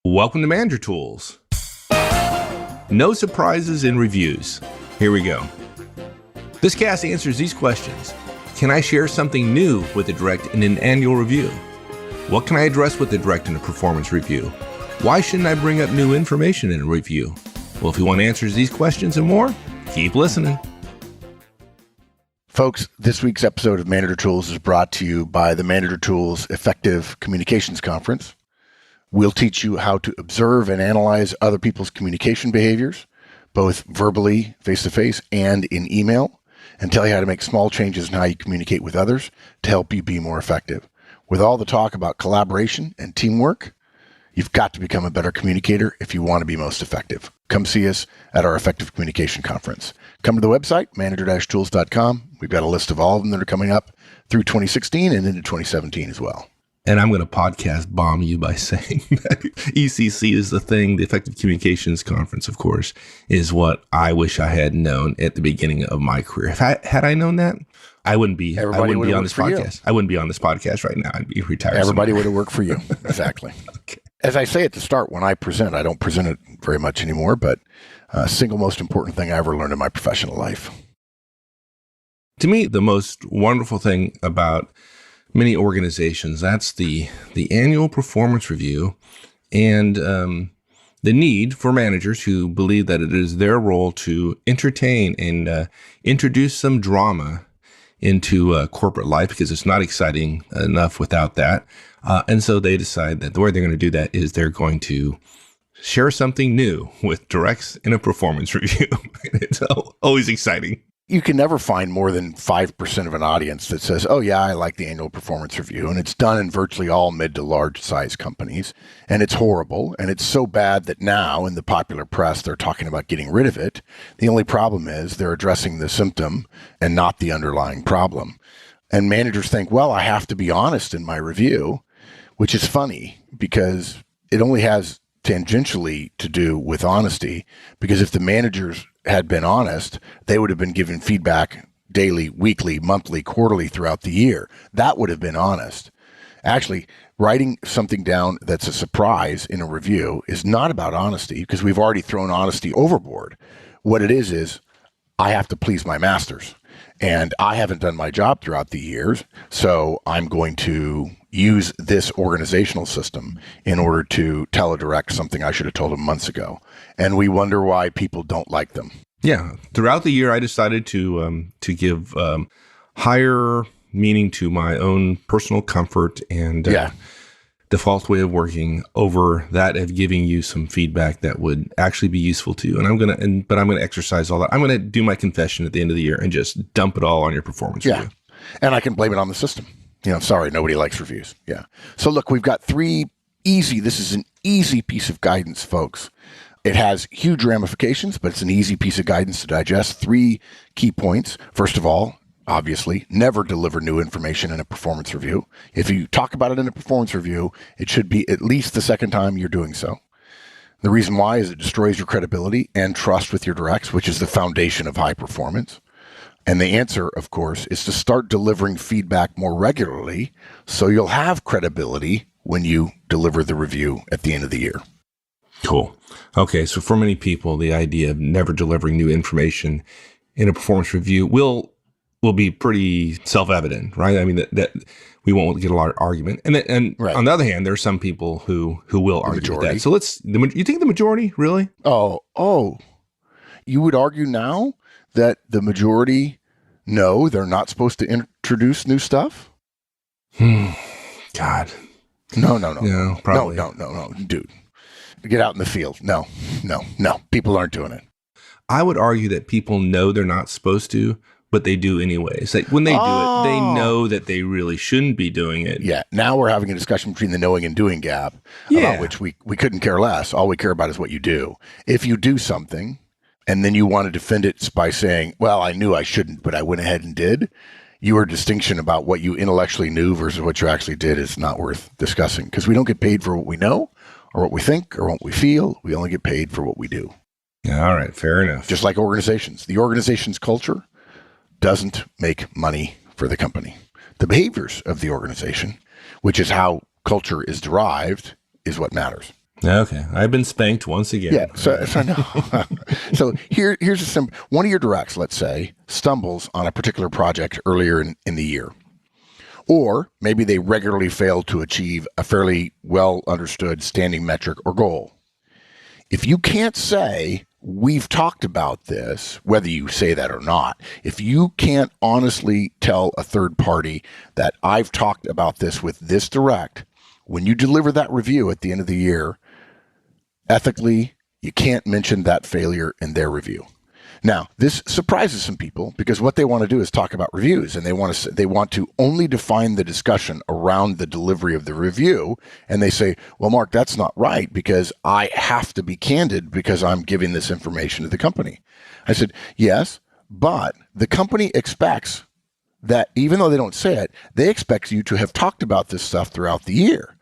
Welcome to Manager Tools. No surprises in reviews. Here we go. This cast answers these questions. Can I share something new with the direct in an annual review? What can I address with the direct in a performance review? Why shouldn't I bring up new information in a review? Well, if you want answers to these questions and more, keep listening. Folks, this week's episode of Manager Tools is brought to you by the Manager Tools Effective Communications Conference. We'll teach you how to observe and analyze other people's communication behaviors, both verbally, face-to-face, and in email, and tell you how to make small changes in how you communicate with others to help you be more effective. With all the talk about collaboration and teamwork, you've got to become a better communicator if you want to be most effective. Come see us at our Effective Communication Conference. Come to the website, manager-tools.com. We've got a list of all of them that are coming up through 2016 and into 2017 as well. And I'm going to podcast bomb you by saying that ECC is the thing. The Effective Communications Conference, of course, is what I wish I had known at the beginning of my career. Had I known that, I wouldn't be on this podcast. I wouldn't be on this podcast right now. I'd be retired. Everybody would have worked for you. Exactly. Okay. As I say at the start, when I present, I don't present it very much anymore, but single most important thing I ever learned in my professional life. To me, the most wonderful thing about many organizations, that's the annual performance review and the need for managers who believe that it is their role to entertain and introduce some drama into corporate life because it's not exciting enough without that. And so they decide that the way they're going to do that is they're going to share something new with directs in a performance review. It's always exciting. You can never find more than 5% of an audience that says, oh yeah, I like the annual performance review. And it's done in virtually all mid to large size companies. And it's horrible. And it's so bad that now in the popular press, they're talking about getting rid of it. The only problem is they're addressing the symptom and not the underlying problem. And managers think, well, I have to be honest in my review, which is funny because it only has tangentially to do with honesty, because if the managers had been honest, they would have been given feedback daily, weekly, monthly, quarterly throughout the year. That would have been honest. Actually, writing something down that's a surprise in a review is not about honesty because we've already thrown honesty overboard. What it is I have to please my masters and I haven't done my job throughout the years. So I'm going to use this organizational system in order to tell a direct something I should have told them months ago. And we wonder why people don't like them. Yeah. Throughout the year, I decided to give higher meaning to my own personal comfort and default way of working over that of giving you some feedback that would actually be useful to you. And I'm going to exercise all that. I'm going to do my confession at the end of the year and just dump it all on your performance review. And I can blame it on the system. Sorry, nobody likes reviews. Yeah. So look, we've got this is an easy piece of guidance, folks. It has huge ramifications, but it's an easy piece of guidance to digest. 3 key points. First of all, obviously, never deliver new information in a performance review. If you talk about it in a performance review, it should be at least the second time you're doing so. The reason why is it destroys your credibility and trust with your directs, which is the foundation of high performance. And the answer, of course, is to start delivering feedback more regularly so you'll have credibility when you deliver the review at the end of the year. Cool. Okay, so for many people, the idea of never delivering new information in a performance review will be pretty self-evident, right? I mean, that we won't get a lot of argument. And right. On the other hand, there are some people who will argue with that. So you think the majority, really? Oh, you would argue now that the majority know they're not supposed to introduce new stuff? God. No. No, probably. No, dude. Get out in the field. No. People aren't doing it. I would argue that people know they're not supposed to, but they do anyways. Like when they do it, they know that they really shouldn't be doing it. Yeah. Now we're having a discussion between the knowing and doing gap, about which we couldn't care less. All we care about is what you do. If you do something and then you want to defend it by saying, well, I knew I shouldn't, but I went ahead and did, your distinction about what you intellectually knew versus what you actually did is not worth discussing, because we don't get paid for what we know or what we think or what we feel. We only get paid for what we do. Yeah, all right. Fair enough. Just like organizations. The organization's culture doesn't make money for the company. The behaviors of the organization, which is how culture is derived, is what matters. Okay. I've been spanked once Yeah. again. So no. So here's a simple one of your directs, let's say, stumbles on a particular project earlier in the year. Or maybe they regularly fail to achieve a fairly well understood standing metric or goal. If you can't say, we've talked about this, whether you say that or not, if you can't honestly tell a third party that I've talked about this with this direct, when you deliver that review at the end of the year, ethically, you can't mention that failure in their review. Now, this surprises some people because what they want to do is talk about reviews, and they want to only define the discussion around the delivery of the review. And they say, well, Mark, that's not right because I have to be candid because I'm giving this information to the company. I said, yes, but the company expects that even though they don't say it, they expect you to have talked about this stuff throughout the year.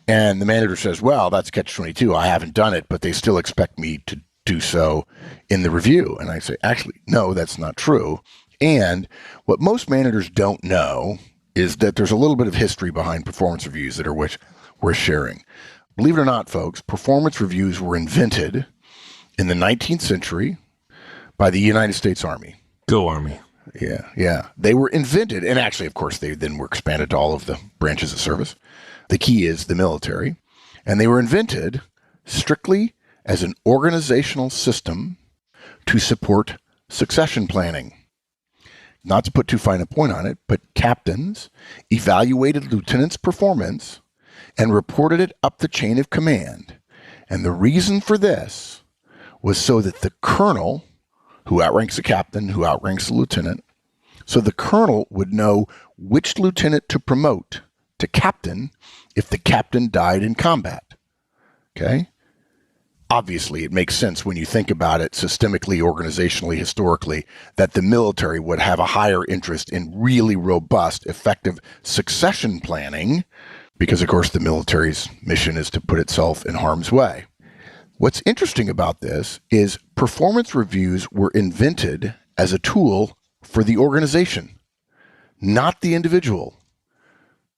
And the manager says, well, that's catch-22. I haven't done it, but they still expect me to do so in the review. And I say, actually, no, that's not true. And what most managers don't know is that there's a little bit of history behind performance reviews that are worth sharing. Believe it or not, folks, performance reviews were invented in the 19th century by the United States Army. Go Army. Yeah. They were invented, and actually, of course, they then were expanded to all of the branches of service. The key is the military. And they were invented strictly as an organizational system to support succession planning. Not to put too fine a point on it, but captains evaluated lieutenants' performance and reported it up the chain of command. And the reason for this was so that the colonel, who outranks the captain, who outranks the lieutenant, so the colonel would know which lieutenant to promote to captain if the captain died in combat. Okay? Obviously, it makes sense when you think about it systemically, organizationally, historically, that the military would have a higher interest in really robust, effective succession planning because, of course, the military's mission is to put itself in harm's way. What's interesting about this is performance reviews were invented as a tool for the organization, not the individual.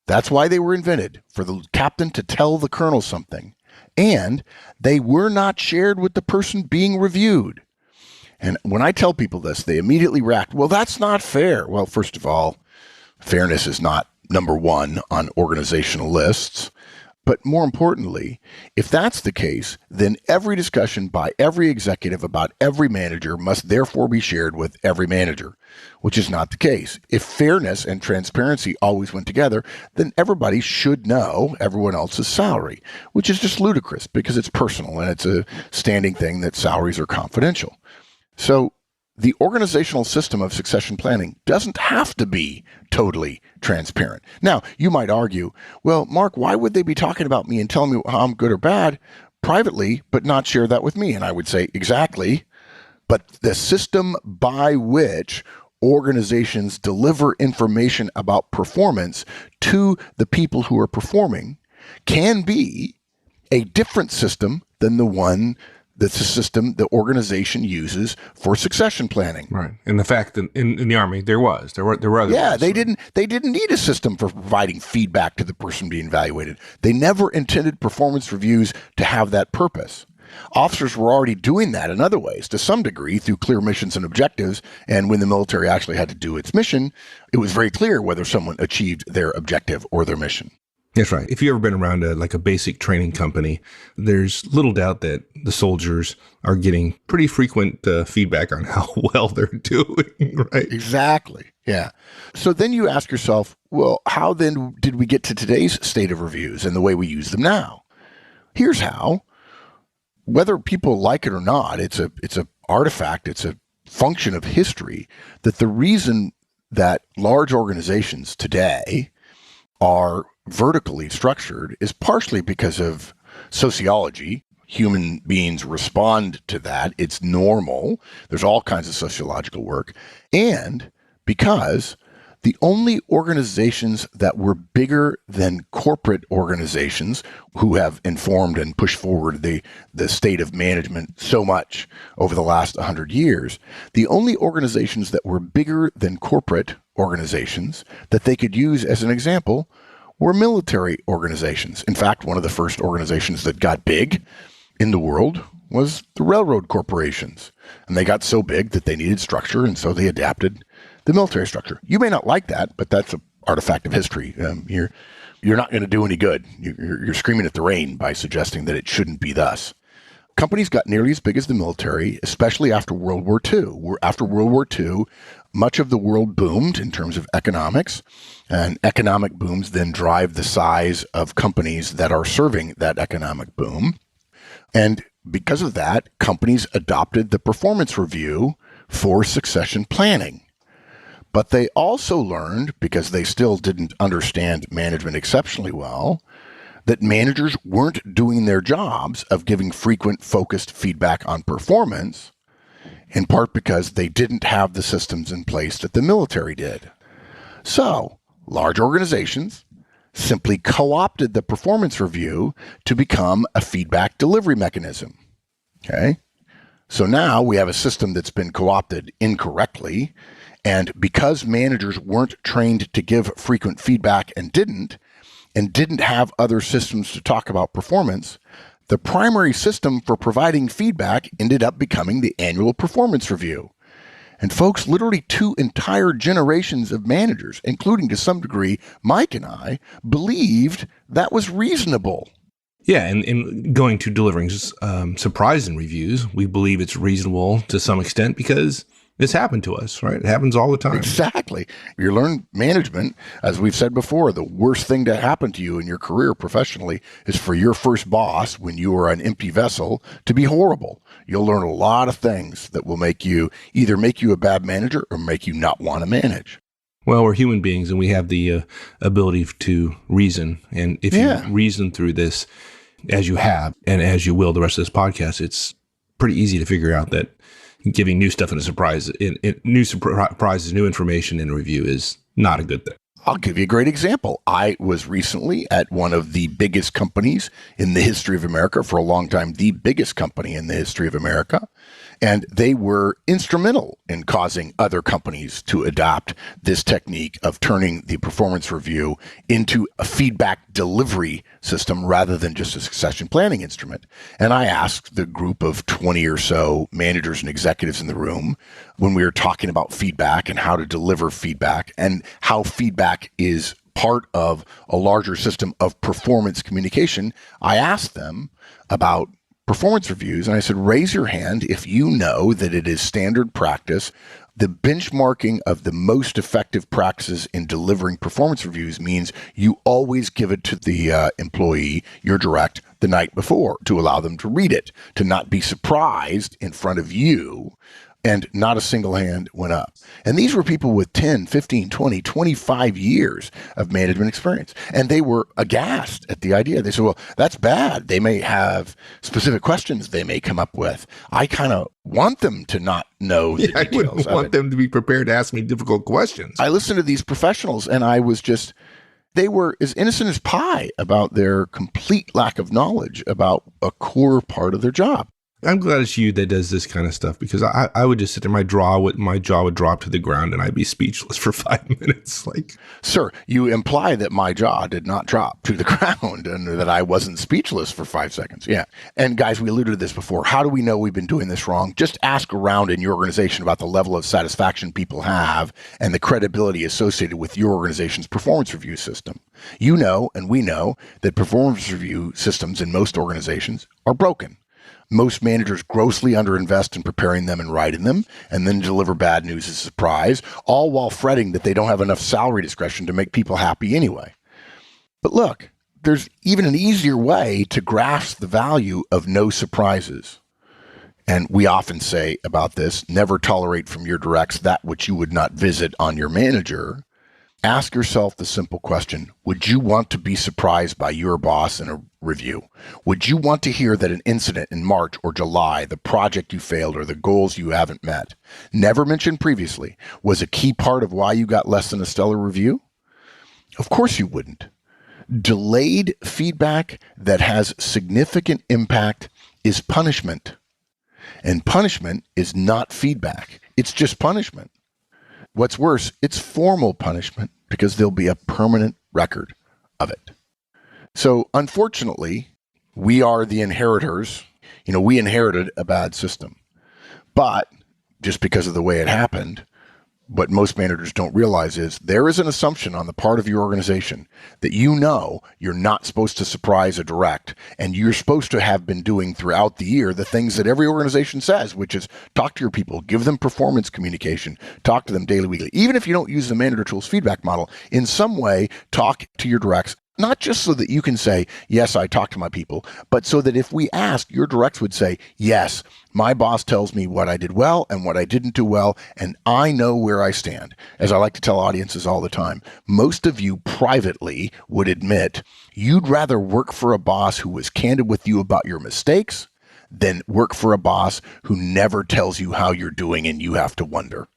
That's why they were invented, for the captain to tell the colonel something. And they were not shared with the person being reviewed. And when I tell people this, they immediately react, well, that's not fair. Well, first of all, fairness is not number one on organizational lists. But more importantly, if that's the case, then every discussion by every executive about every manager must therefore be shared with every manager, which is not the case. If fairness and transparency always went together, then everybody should know everyone else's salary, which is just ludicrous because it's personal and it's a standing thing that salaries are confidential. So the organizational system of succession planning doesn't have to be totally transparent. Now, you might argue, well, Mark, why would they be talking about me and telling me how I'm good or bad privately, but not share that with me? And I would say, exactly. But the system by which organizations deliver information about performance to the people who are performing can be a different system than the one that's the system the organization uses for succession planning. Right. And the fact that in the Army, there were other Yeah, ones. they didn't need a system for providing feedback to the person being evaluated. They never intended performance reviews to have that purpose. Officers were already doing that in other ways, to some degree, through clear missions and objectives. And when the military actually had to do its mission, it was very clear whether someone achieved their objective or their mission. That's right. If you've ever been around a basic training company, there's little doubt that the soldiers are getting pretty frequent feedback on how well they're doing, right? Exactly. Yeah. So then you ask yourself, well, how then did we get to today's state of reviews and the way we use them now? Here's how. Whether people like it or not, it's a artifact, it's a function of history, that the reason that large organizations today are vertically structured is partially because of sociology. Human beings respond to that. It's normal. There's all kinds of sociological work. And because the only organizations that were bigger than corporate organizations who have informed and pushed forward the state of management so much over the last 100 years, the only organizations that were bigger than corporate organizations that they could use as an example were military organizations. In fact, one of the first organizations that got big in the world was the railroad corporations. And they got so big that they needed structure, and so they adapted the military structure. You may not like that, but that's an artifact of history. You're not going to do any good. You're screaming at the rain by suggesting that it shouldn't be thus. Companies got nearly as big as the military, especially after World War II. After World War II, much of the world boomed in terms of economics, and economic booms then drive the size of companies that are serving that economic boom. And because of that, companies adopted the performance review for succession planning. But they also learned, because they still didn't understand management exceptionally well, that managers weren't doing their jobs of giving frequent, focused feedback on performance, in part because they didn't have the systems in place that the military did. So, large organizations simply co-opted the performance review to become a feedback delivery mechanism. Okay? So now we have a system that's been co-opted incorrectly, and because managers weren't trained to give frequent feedback and didn't have other systems to talk about performance, the primary system for providing feedback ended up becoming the annual performance review. And folks, literally 2 entire generations of managers, including to some degree Mike and I, believed that was reasonable. Yeah, and going to delivering surprise and reviews, we believe it's reasonable to some extent because it's happened to us, right? It happens all the time. Exactly. You learn management, as we've said before, the worst thing to happen to you in your career professionally is for your first boss, when you are an empty vessel, to be horrible. You'll learn a lot of things that will either make you a bad manager or make you not want to manage. Well, we're human beings and we have the ability to reason. And if you reason through this, as you have, and as you will the rest of this podcast, it's pretty easy to figure out that giving new stuff in a surprise, new surprises, new information in a review is not a good thing. I'll give you a great example. I was recently at one of the biggest companies in the history of America, for a long time, the biggest company in the history of America. And they were instrumental in causing other companies to adopt this technique of turning the performance review into a feedback delivery system rather than just a succession planning instrument. And I asked the group of 20 or so managers and executives in the room, when we were talking about feedback and how to deliver feedback and how feedback is part of a larger system of performance communication, I asked them about performance reviews, and I said, raise your hand if you know that it is standard practice. The benchmarking of the most effective practices in delivering performance reviews means you always give it to the employee, your direct, the night before to allow them to read it, to not be surprised in front of you. And not a single hand went up. And these were people with 10, 15, 20, 25 years of management experience. And they were aghast at the idea. They said, well, that's bad. They may have specific questions they may come up with. I kind of want them to not know the details. I wouldn't want them to be prepared to ask me difficult questions. I listened to these professionals and I was just, they were as innocent as pie about their complete lack of knowledge about a core part of their job. I'm glad it's you that does this kind of stuff, because I would just sit there, my jaw would drop to the ground and I'd be speechless for 5 minutes. Like, sir, you imply that my jaw did not drop to the ground and that I wasn't speechless for 5 seconds. Yeah. And guys, we alluded to this before. How do we know we've been doing this wrong? Just ask around in your organization about the level of satisfaction people have and the credibility associated with your organization's performance review system. You know, and we know that performance review systems in most organizations are broken. Most managers grossly underinvest in preparing them and writing them, and then deliver bad news as a surprise, all while fretting that they don't have enough salary discretion to make people happy anyway. But look, there's even an easier way to grasp the value of no surprises. And we often say about this, never tolerate from your directs that which you would not visit on your manager. Ask yourself the simple question, would you want to be surprised by your boss in a review? Would you want to hear that an incident in March or July, the project you failed or the goals you haven't met, never mentioned previously, was a key part of why you got less than a stellar review? Of course you wouldn't. Delayed feedback that has significant impact is punishment. And punishment is not feedback. It's just punishment. What's worse, it's formal punishment because there'll be a permanent record of it. So unfortunately, we are the inheritors. We inherited a bad system. But just because of the way it happened, what most managers don't realize is there is an assumption on the part of your organization that you're not supposed to surprise a direct, and you're supposed to have been doing throughout the year the things that every organization says, which is talk to your people, give them performance communication, talk to them daily, weekly. Even if you don't use the Manager Tools feedback model, in some way, talk to your directs, not just so that you can say, yes, I talk to my people, but so that if we ask, your directs would say, yes, my boss tells me what I did well and what I didn't do well, and I know where I stand. As I like to tell audiences all the time, most of you privately would admit you'd rather work for a boss who was candid with you about your mistakes than work for a boss who never tells you how you're doing and you have to wonder.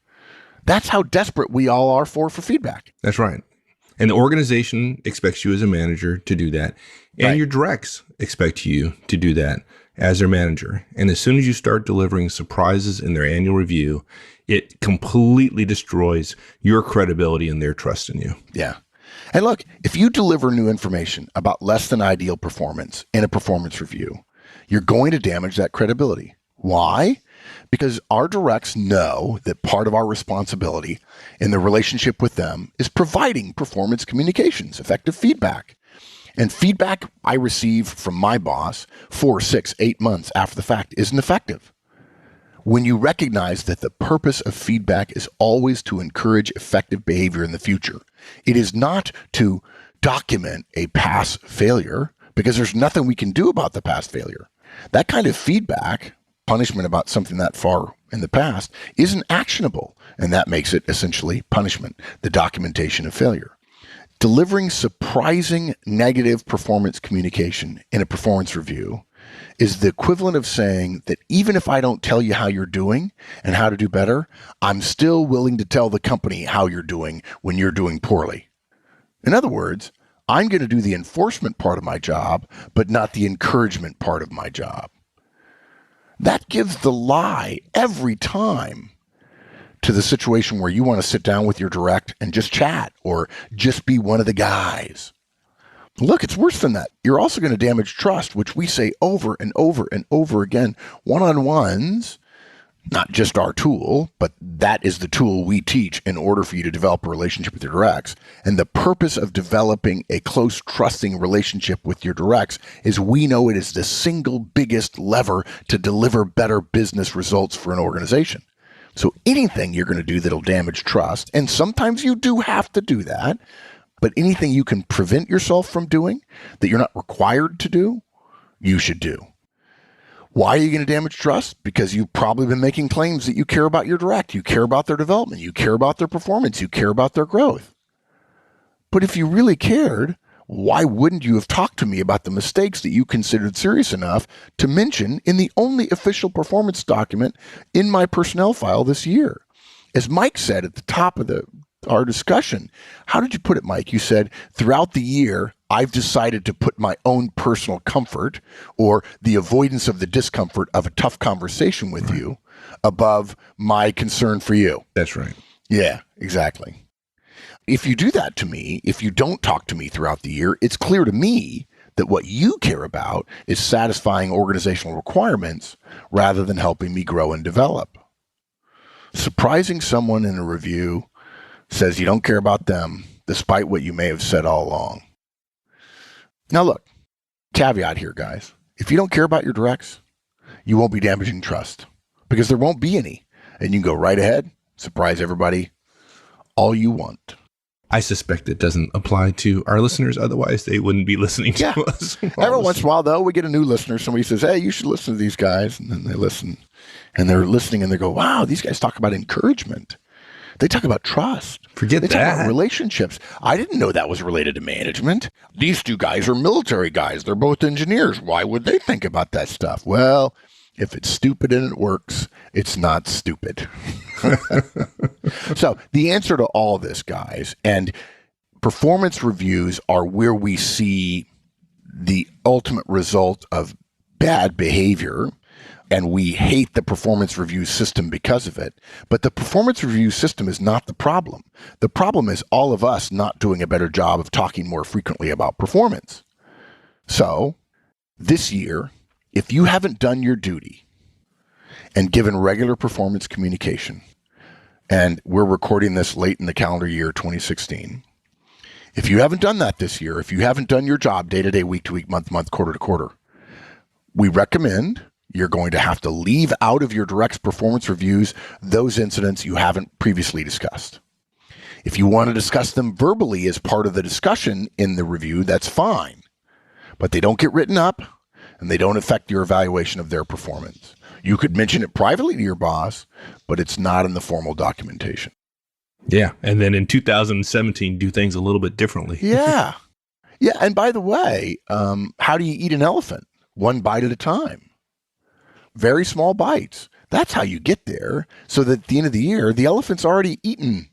That's how desperate we all are for feedback. That's right. And the organization expects you as a manager to do that. And Right. your directs expect you to do that as their manager. And as soon as you start delivering surprises in their annual review, it completely destroys your credibility and their trust in you. Yeah. And look, if you deliver new information about less than ideal performance in a performance review, you're going to damage that credibility. Why? Because our directs know that part of our responsibility in the relationship with them is providing performance communications, effective feedback. And feedback I receive from my boss 4, 6, 8 months after the fact isn't effective. When you recognize that the purpose of feedback is always to encourage effective behavior in the future, it is not to document a past failure, because there's nothing we can do about the past failure. That kind of feedback, punishment about something that far in the past, isn't actionable, and that makes it essentially punishment, the documentation of failure. Delivering surprising negative performance communication in a performance review is the equivalent of saying that even if I don't tell you how you're doing and how to do better, I'm still willing to tell the company how you're doing when you're doing poorly. In other words, I'm going to do the enforcement part of my job, but not the encouragement part of my job. That gives the lie every time to the situation where you want to sit down with your direct and just chat or just be one of the guys. Look, it's worse than that. You're also going to damage trust, which we say over and over and over again. One-on-ones, not just our tool, but that is the tool we teach in order for you to develop a relationship with your directs. And the purpose of developing a close, trusting relationship with your directs is we know it is the single biggest lever to deliver better business results for an organization. So anything you're going to do that'll damage trust, and sometimes you do have to do that, but anything you can prevent yourself from doing that you're not required to do, you should do. Why are you going to damage trust? Because you've probably been making claims that you care about your direct, you care about their development, you care about their performance, you care about their growth. But if you really cared, why wouldn't you have talked to me about the mistakes that you considered serious enough to mention in the only official performance document in my personnel file this year? As Mike said at the top of our discussion, how did you put it, Mike? You said, throughout the year, I've decided to put my own personal comfort or the avoidance of the discomfort of a tough conversation with you above my concern for you. That's right. Yeah, exactly. If you do that to me, if you don't talk to me throughout the year, it's clear to me that what you care about is satisfying organizational requirements rather than helping me grow and develop. Surprising someone in a review says you don't care about them, despite what you may have said all along. Now look, caveat here, guys. If you don't care about your directs, you won't be damaging trust because there won't be any. And you can go right ahead, surprise everybody all you want. I suspect it doesn't apply to our listeners. Otherwise, they wouldn't be listening to us. Every once in a while, though, we get a new listener. Somebody says, hey, you should listen to these guys. And then they listen. And they're listening and they go, wow, these guys talk about encouragement. They talk about trust. Forget they that. Talk about relationships. I didn't know that was related to management. These two guys are military guys. They're both engineers. Why would they think about that stuff? Well, if it's stupid and it works, it's not stupid. So the answer to all this, guys, and performance reviews are where we see the ultimate result of bad behavior and we hate the performance review system because of it. But the performance review system is not the problem. The problem is all of us not doing a better job of talking more frequently about performance. So this year, if you haven't done your duty and given regular performance communication, and we're recording this late in the calendar year 2016, if you haven't done that this year, if you haven't done your job day to day, week to week, month to month, quarter to quarter, we recommend you're going to have to leave out of your direct performance reviews those incidents you haven't previously discussed. If you want to discuss them verbally as part of the discussion in the review, that's fine. But they don't get written up and they don't affect your evaluation of their performance. You could mention it privately to your boss, but it's not in the formal documentation. Yeah. And then in 2017, do things a little bit differently. Yeah. Yeah. And by the way, how do you eat an elephant? One bite at a time. Very small bites. That's how you get there. So that at the end of the year, the elephant's already eaten.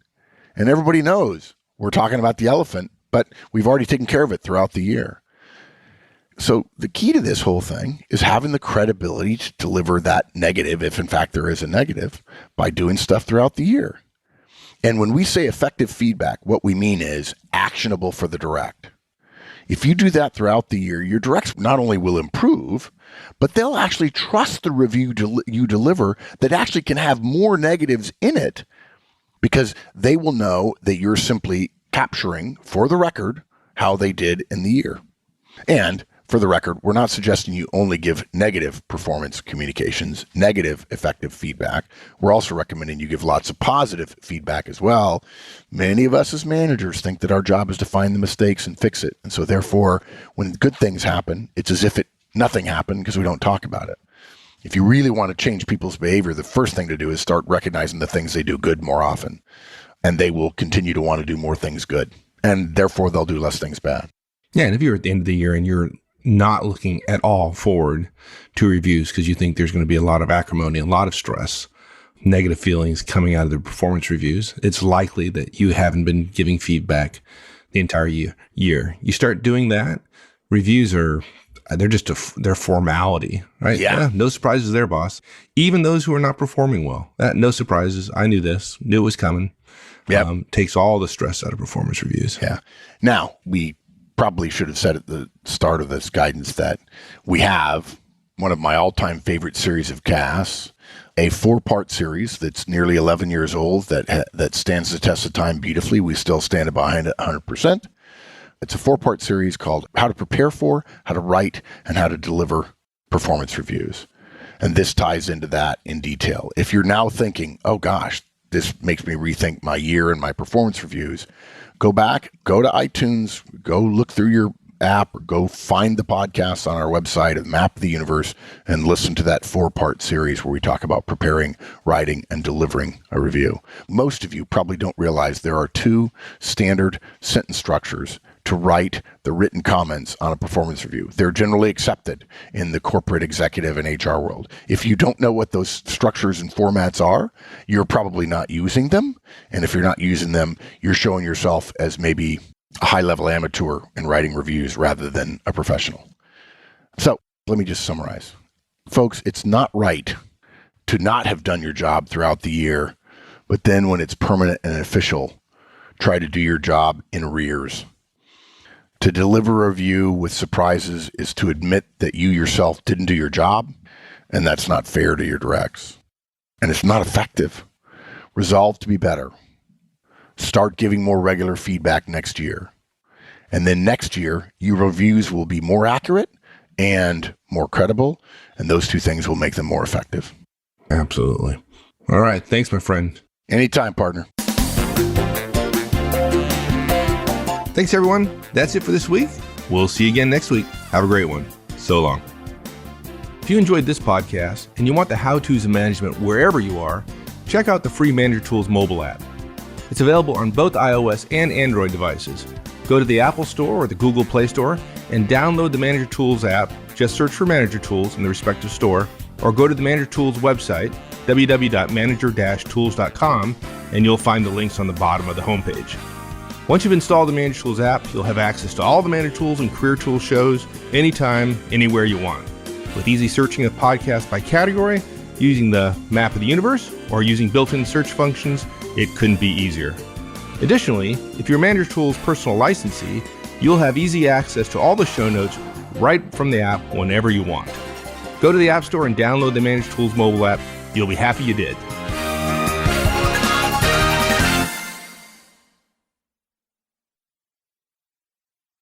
And everybody knows we're talking about the elephant, but we've already taken care of it throughout the year. So the key to this whole thing is having the credibility to deliver that negative, if in fact there is a negative, by doing stuff throughout the year. And when we say effective feedback, what we mean is actionable for the direct. If you do that throughout the year, your directs not only will improve, but they'll actually trust the review you deliver that actually can have more negatives in it, because they will know that you're simply capturing for the record how they did in the year. And for the record, we're not suggesting you only give negative performance communications, negative effective feedback. We're also recommending you give lots of positive feedback as well. Many of us as managers think that our job is to find the mistakes and fix it. And so therefore, when good things happen, it's as if nothing happened because we don't talk about it. If you really want to change people's behavior, the first thing to do is start recognizing the things they do good more often. And they will continue to want to do more things good. And therefore, they'll do less things bad. Yeah. And if you're at the end of the year and you're not looking at all forward to reviews because you think there's going to be a lot of acrimony, a lot of stress, negative feelings coming out of the performance reviews, it's likely that you haven't been giving feedback the entire year. You start doing that, reviews they're formality, right? Yeah. No surprises there, boss. Even those who are not performing well, no surprises. I knew this, knew it was coming. Yep. Takes all the stress out of performance reviews. Yeah. Now, we probably should have said at the start of this guidance that we have one of my all-time favorite series of casts, a 4-part series that's nearly 11 years old that stands the test of time beautifully. We still stand behind it 100%. It's a 4-part series called How to Prepare for, How to Write, and How to Deliver Performance Reviews. And this ties into that in detail. If you're now thinking, oh gosh, this makes me rethink my year and my performance reviews, go back, go to iTunes, go look through your app, or go find the podcast on our website of Map of the Universe and listen to that 4-part series where we talk about preparing, writing, and delivering a review. Most of you probably don't realize there are 2 standard sentence structures to write the written comments on a performance review. They're generally accepted in the corporate, executive, and HR world. If you don't know what those structures and formats are, you're probably not using them. And if you're not using them, you're showing yourself as maybe a high-level amateur in writing reviews rather than a professional. So let me just summarize. Folks, it's not right to not have done your job throughout the year, but then when it's permanent and official, try to do your job in arrears. To deliver a review with surprises is to admit that you yourself didn't do your job, and that's not fair to your directs. And it's not effective. Resolve to be better. Start giving more regular feedback next year. And then next year, your reviews will be more accurate and more credible, and those 2 things will make them more effective. Absolutely. All right. Thanks, my friend. Anytime, partner. Thanks, everyone. That's it for this week. We'll see you again next week. Have a great one. So long. If you enjoyed this podcast and you want the how-tos of management wherever you are, check out the free Manager Tools mobile app. It's available on both iOS and Android devices. Go to the Apple Store or the Google Play Store and download the Manager Tools app. Just search for Manager Tools in the respective store, or go to the Manager Tools website, www.manager-tools.com, and you'll find the links on the bottom of the homepage. Once you've installed the Manager Tools app, you'll have access to all the Manager Tools and Career Tools shows anytime, anywhere you want. With easy searching of podcasts by category, using the map of the universe, or using built-in search functions, it couldn't be easier. Additionally, if you're Manager Tools' personal licensee, you'll have easy access to all the show notes right from the app whenever you want. Go to the App Store and download the Manager Tools mobile app. You'll be happy you did.